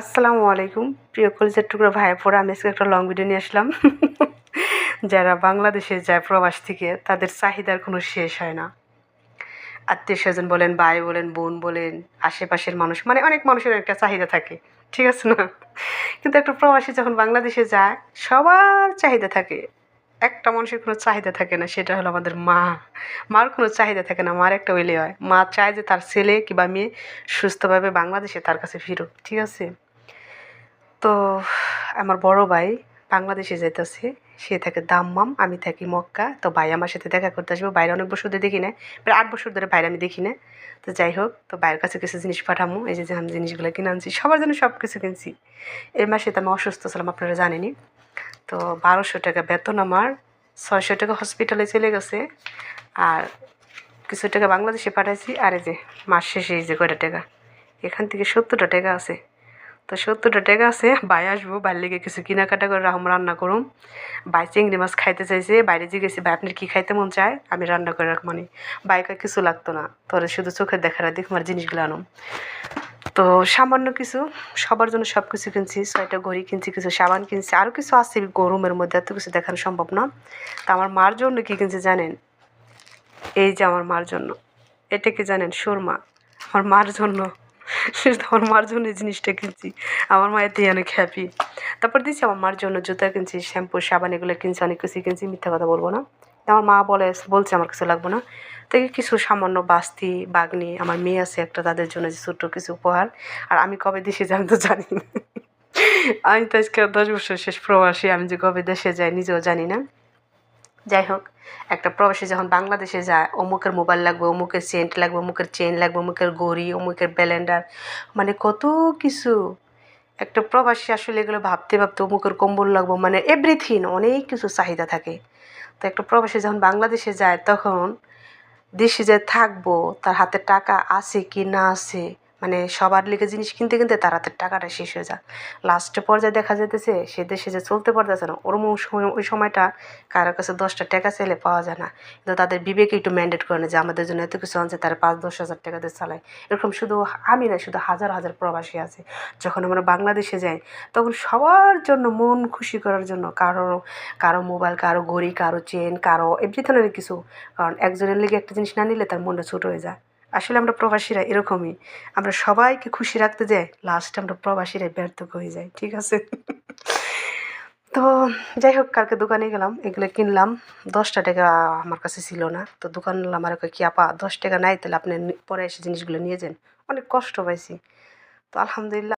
আসসালামু আলাইকুম প্রিয় কলিজার টুকরো ভাইয়েরা, আমি আজকে একটা লং ভিডিও নিয়ে আসলাম। যারা বাংলাদেশে যায় প্রবাস থেকে, তাদের চাহিদার কোনো শেষ হয় না। আত্মীয় স্বজন বলেন, ভাই বলেন, বোন বলেন, আশেপাশের মানুষ, মানে অনেক মানুষের একটা চাহিদা থাকে, ঠিক আছে না? কিন্তু একটা প্রবাসী যখন বাংলাদেশে যায়, সবার চাহিদা থাকে, একটা মানুষের কোনো চাহিদা থাকে না, সেটা হলো আমাদের মা। মার কোনো চাহিদা থাকে না, মার একটা ওইলে হয়, মা চায় যে তার ছেলে কিংবা মেয়ে সুস্থভাবে বাংলাদেশে তার কাছে ফিরুক, ঠিক আছে? তো আমার বড় ভাই বাংলাদেশে যাইতেছে, সে থাকে দাম্মাম, আমি থাকি মক্কা। তো ভাই আমার সাথে দেখা করতে আসবে, বাইরে অনেক বছর ধরে দেখি না, প্রায় 8 বছর ধরে বাইরে আমি দেখি না। তো যাই হোক, তো বাইরের কাছে কিছু জিনিস পাঠামো, এই যে আমি জিনিসগুলো কিনে আনছি, সবার জন্য সব কিছু কিনছি। এই মাসে তো আমি অসুস্থ ছিলাম, আপনারা জানেনই। তো 1200 টাকা বেতন আমার, 600 টাকা হসপিটালে চলে গেছে, আর কিছু টাকা বাংলাদেশে পাঠাইছি। আর এই যে মাস শেষে এই যে কয়টা টাকা, এখান থেকে 70টা টাকা আছে। তো 70টা টাকা আছে, ভাই আসবো, বাইরে লেগে কিছু কেনাকাটা করে রান্না করুম। ভাই চিংড়ি মাছ খাইতে চাইছে, বাইরে জিজ্ঞেসি ভাই আপনার কী খাইতে মন চায়, আমি রান্না করে রাখ, মানে বাইকে কিছু লাগতো না, তোরে শুধু চোখের দেখারা দেখ আমার জিনিসগুলো আনুম। তো সামান্য কিছু, সবার জন্য সব কিছু কিনছি, 6টা ঘড়ি কিনছি, কিছু সাবান কিনছি, আরও কিছু আছে গরমের মধ্যে, এত কিছু দেখানো সম্ভব না। তা আমার মার জন্য কী কিনছি জানেন? এই যে আমার মার জন্য, এটা কি জানেন? সুরমা। আমার মার জন্য, আমার মার জন্য এই জিনিসটা কিনছি। আমার মা এতেই অনেক হ্যাপি। তারপর দিচ্ছি আমার মার জন্য জুতা কিনছি, শ্যাম্পু, সাবান, এগুলো কিনছি, অনেক কিছু কিনছি, মিথ্যা কথা বলবো না। আমার মা বলছে আমার কিছু লাগবে না। তাই কিছু সামান্য বাস্তি, বাগনি, আমার মেয়ে আছে একটা, তাদের জন্য যে ছোট্ট কিছু উপহার। আর আমি কবে দেশে যাই আমি তো জানি না। আমি তো আজকে 10 বছর শেষ প্রবাসী, আমি যে কবে দেশে যাই নিজেও জানি না। যাই হোক, একটা প্রবাসী যখন বাংলাদেশে যায়, অমুকের মোবাইল লাগবে, অমুকের সেন্ট লাগবে, অমুকের চেন লাগবে, অমুকের ঘড়ি, অমুকের ব্যালেন্ডার, মানে কত কিছু। একটা প্রবাসী আসলে এগুলো ভাবতে ভাবতে অমুকের কম্বল লাগবে, মানে এভরিথিং, অনেক কিছু চাহিদা থাকে। তো একটা প্রবাসী যখন বাংলাদেশে যায়, তখন দেশে যে থাকবো, তার হাতে টাকা আছে কি না আছে, মানে সবার লিগে জিনিস কিনতে কিনতে তার হাতের টাকাটা শেষ হয়ে যায়। লাস্টে পর্যায়ে দেখা যেতেছে সে দেশে যে চলতে পারতেছে না, ওরকম সময়, ওই সময়টা কারোর কাছে 10টা টাকা চাইলে পাওয়া যায় না। কিন্তু তাদের বিবেকে একটু ম্যান্ডেট করে না যে আমাদের জন্য এত কিছু আনছে, তারা 5-10 হাজার টাকা দিয়ে চালায়। এরকম শুধু আমি না, শুধু হাজার হাজার প্রবাসী আছে। যখন আমরা বাংলাদেশে যাই, তখন সবার জন্য মন খুশি করার জন্য, কারো কারো মোবাইল, কারো ঘড়ি, কারো চেন, কারো এভরিথিংয়ের কিছু। কারণ একজনের লেগে একটা জিনিস না নিলে তার মনটা ছোটো হয়ে যায়। আসলে আমরা প্রবাসীরা এরকমই, আমরা সবাইকে খুশি রাখতে যাই, লাস্টে আমরা প্রবাসীরাই ব্যর্থ হয়ে যাই, ঠিক আছে? তো যাই হোক, কালকে দোকানে গেলাম, এগুলো কিনলাম। 10টা টাকা আমার কাছে ছিল না, তো দোকানওয়ালা আমার কয় কি আপা 10 টাকা নাই, তাহলে আপনি পরে এসে জিনিসগুলো নিয়ে যান। অনেক কষ্ট পাইছি। তো আলহামদুলিল্লাহ।